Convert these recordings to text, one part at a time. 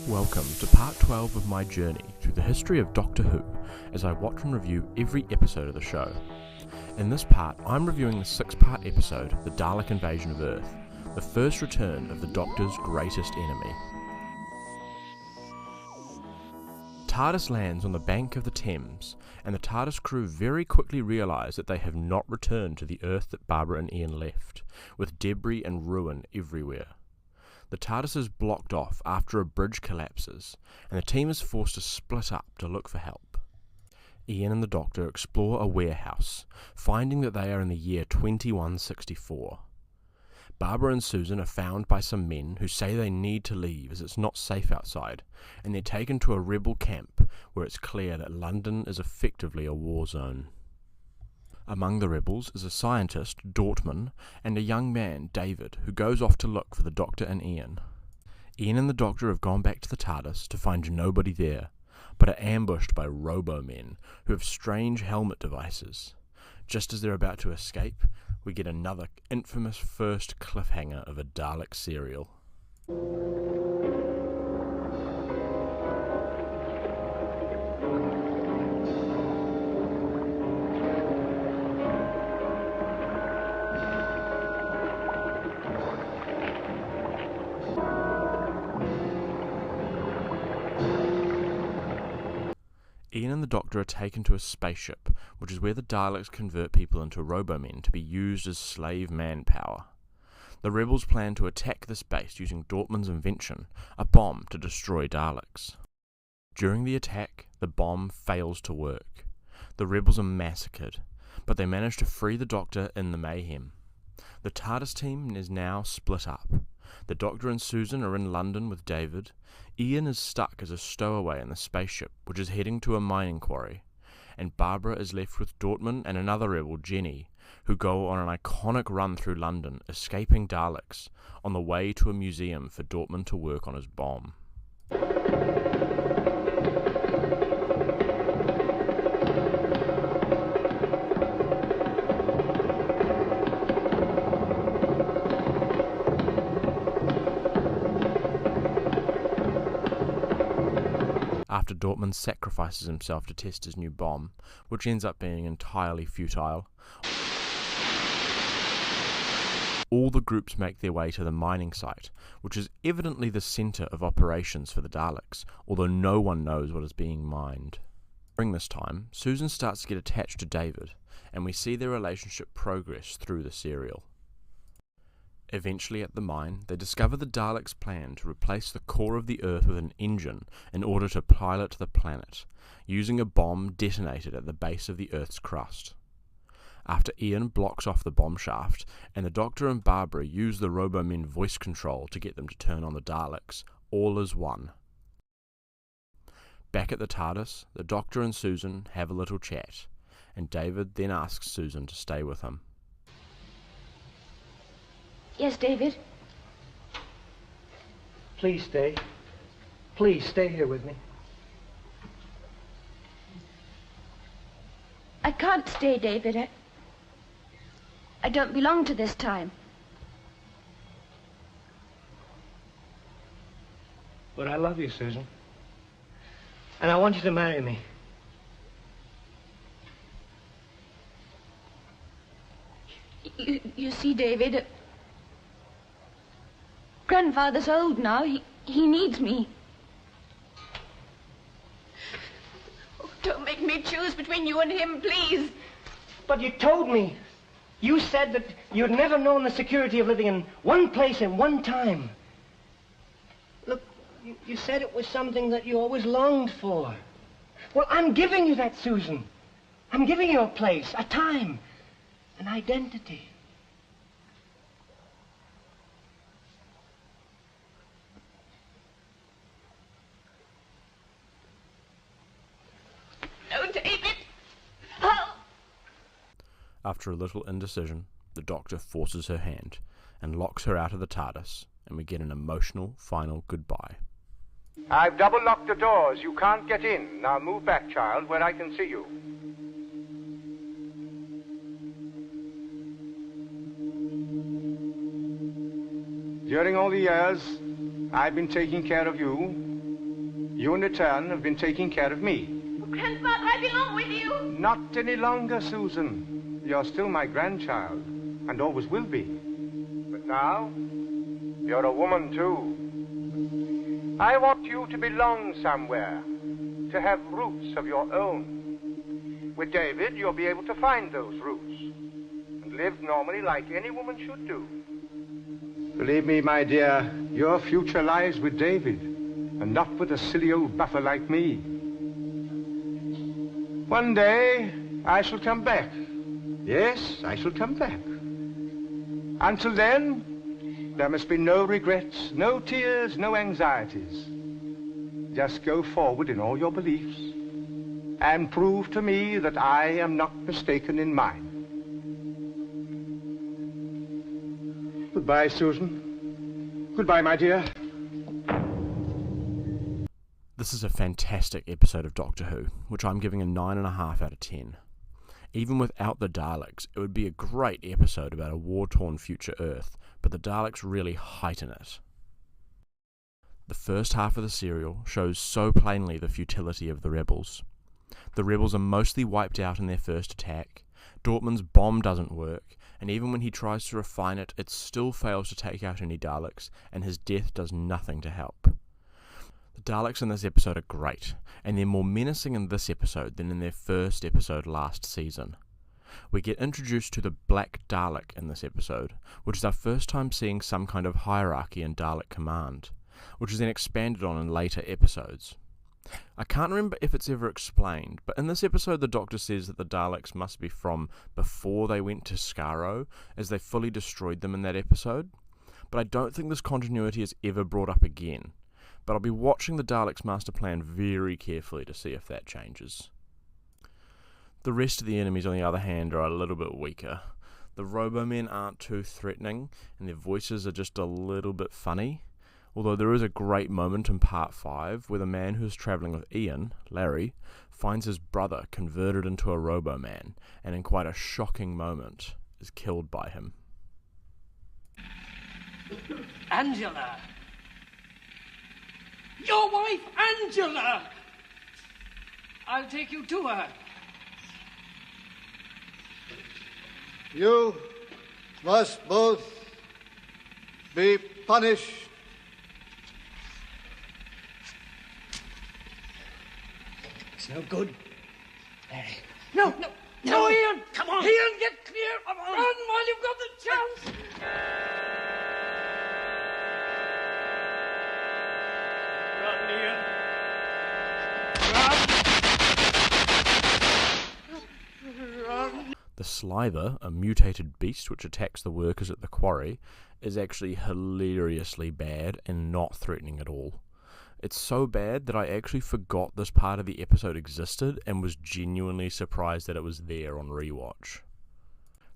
Welcome to part 12 of my journey through the history of Doctor Who as I watch and review every episode of the show. In this part, I'm reviewing the 6-part episode, The Dalek Invasion of Earth, the first return of the Doctor's greatest enemy. TARDIS lands on the bank of the Thames, and the TARDIS crew very quickly realise that they have not returned to the Earth that Barbara and Ian left, with debris and ruin everywhere. The TARDIS is blocked off after a bridge collapses, and the team is forced to split up to look for help. Ian and the Doctor explore a warehouse, finding that they are in the year 2164. Barbara and Susan are found by some men who say they need to leave as it's not safe outside, and they're taken to a rebel camp where it's clear that London is effectively a war zone. Among the rebels is a scientist, Dortmund, and a young man, David, who goes off to look for the Doctor and Ian. Ian and the Doctor have gone back to the TARDIS to find nobody there, but are ambushed by robo-men who have strange helmet devices. Just as they're about to escape, we get another infamous first cliffhanger of a Dalek serial. Ian and the Doctor are taken to a spaceship, which is where the Daleks convert people into robo-men to be used as slave manpower. The rebels plan to attack this base using Dortmund's invention, a bomb to destroy Daleks. During the attack, the bomb fails to work. The rebels are massacred, but they manage to free the Doctor in the mayhem. The TARDIS team is now split up. The Doctor and Susan are in London with David. Ian is stuck as a stowaway in the spaceship, which is heading to a mining quarry, and Barbara is left with Dortmund and another rebel, Jenny, who go on an iconic run through London, escaping Daleks, on the way to a museum for Dortmund to work on his bomb. After Dortmund sacrifices himself to test his new bomb, which ends up being entirely futile, all the groups make their way to the mining site, which is evidently the centre of operations for the Daleks, although no one knows what is being mined. During this time, Susan starts to get attached to David, and we see their relationship progress through the serial. Eventually at the mine, they discover the Daleks' plan to replace the core of the Earth with an engine in order to pilot the planet, using a bomb detonated at the base of the Earth's crust. After Ian blocks off the bomb shaft, and the Doctor and Barbara use the Robomen voice control to get them to turn on the Daleks, all is one. Back at the TARDIS, the Doctor and Susan have a little chat, and David then asks Susan to stay with him. Yes, David? Please stay. Please stay here with me. I can't stay, David. I don't belong to this time. But I love you, Susan. And I want you to marry me. You see, David, Grandfather's old now. He needs me. Oh, don't make me choose between you and him, please. But you told me. You said that you'd never known the security of living in one place in one time. Look, you said it was something that you always longed for. Well, I'm giving you that, Susan. I'm giving you a place, a time, an identity. No, David. Oh. After a little indecision, the Doctor forces her hand and locks her out of the TARDIS, and we get an emotional final goodbye. I've double-locked the doors. You can't get in. Now move back, child, where I can see you. During all the years I've been taking care of you, You in return have been taking care of me. Oh, Grandfather, I belong with you. Not any longer, Susan. You're still my grandchild, and always will be. But now, you're a woman too. I want you to belong somewhere, to have roots of your own. With David, you'll be able to find those roots and live normally like any woman should do. Believe me, my dear, your future lies with David, and not with a silly old buffer like me. One day, I shall come back. Yes, I shall come back. Until then, there must be no regrets, no tears, no anxieties. Just go forward in all your beliefs and prove to me that I am not mistaken in mine. Goodbye, Susan. Goodbye, my dear. This is a fantastic episode of Doctor Who, which I'm giving a 9.5 out of 10. Even without the Daleks, it would be a great episode about a war-torn future Earth, but the Daleks really heighten it. The first half of the serial shows so plainly the futility of the rebels. The rebels are mostly wiped out in their first attack, Dortmund's bomb doesn't work, and even when he tries to refine it, it still fails to take out any Daleks, and his death does nothing to help. The Daleks in this episode are great, and they're more menacing in this episode than in their first episode last season. We get introduced to the Black Dalek in this episode, which is our first time seeing some kind of hierarchy in Dalek command, which is then expanded on in later episodes. I can't remember if it's ever explained, but in this episode the Doctor says that the Daleks must be from before they went to Skaro, as they fully destroyed them in that episode, but I don't think this continuity is ever brought up again. But I'll be watching the Daleks' master plan very carefully to see if that changes. The rest of the enemies, on the other hand, are a little bit weaker. The Robomen aren't too threatening, and their voices are just a little bit funny. Although there is a great moment in Part 5 where the man who's travelling with Ian, Larry, finds his brother converted into a Roboman, and in quite a shocking moment, is killed by him. Angela! Your wife, Angela! I'll take you to her. You must both be punished. It's no good. Larry. No, Ian! Come on! Ian, get clear! Run while you've got the chance! Run, Ian. Run! The Slither, a mutated beast which attacks the workers at the quarry, is actually hilariously bad and not threatening at all. It's so bad that I actually forgot this part of the episode existed and was genuinely surprised that it was there on rewatch.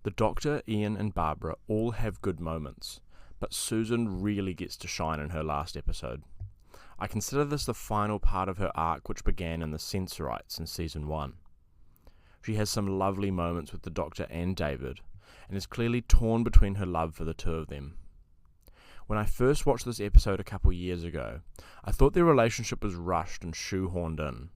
The Doctor, Ian and Barbara all have good moments, but Susan really gets to shine in her last episode. I consider this the final part of her arc, which began in the Sensorites in Season 1. She has some lovely moments with the Doctor and David, and is clearly torn between her love for the two of them. When I first watched this episode a couple years ago, I thought their relationship was rushed and shoehorned in.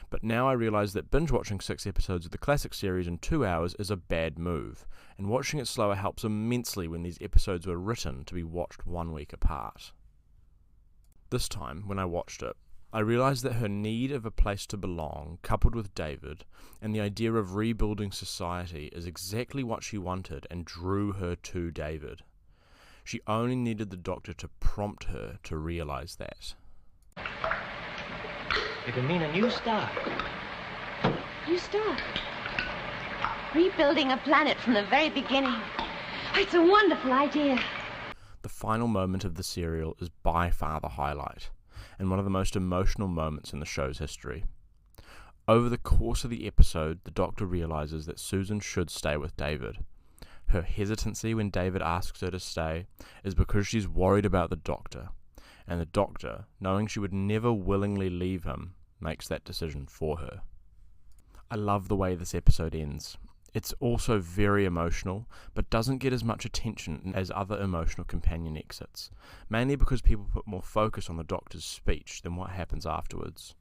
But now I realise that binge-watching 6 episodes of the classic series in 2 hours is a bad move, and watching it slower helps immensely when these episodes were written to be watched 1 week apart. This time, when I watched it, I realised that her need of a place to belong, coupled with David, and the idea of rebuilding society is exactly what she wanted and drew her to David. She only needed the Doctor to prompt her to realise that. It can mean a new start. New start. Rebuilding a planet from the very beginning. It's a wonderful idea. The final moment of the serial is by far the highlight, and one of the most emotional moments in the show's history. Over the course of the episode, the Doctor realises that Susan should stay with David. Her hesitancy when David asks her to stay is because she's worried about the Doctor, and the Doctor, knowing she would never willingly leave him, makes that decision for her. I love the way this episode ends. It's also very emotional, but doesn't get as much attention as other emotional companion exits, mainly because people put more focus on the Doctor's speech than what happens afterwards.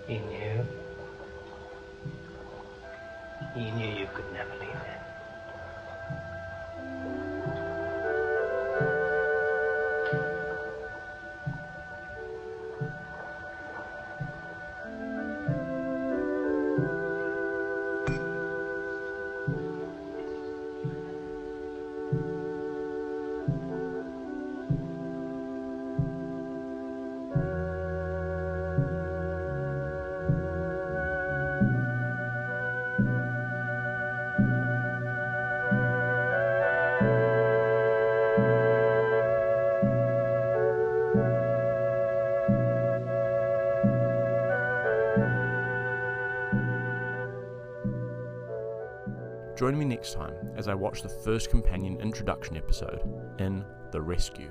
He knew. He knew you could never leave him. Join me next time as I watch the first companion introduction episode in The Rescue.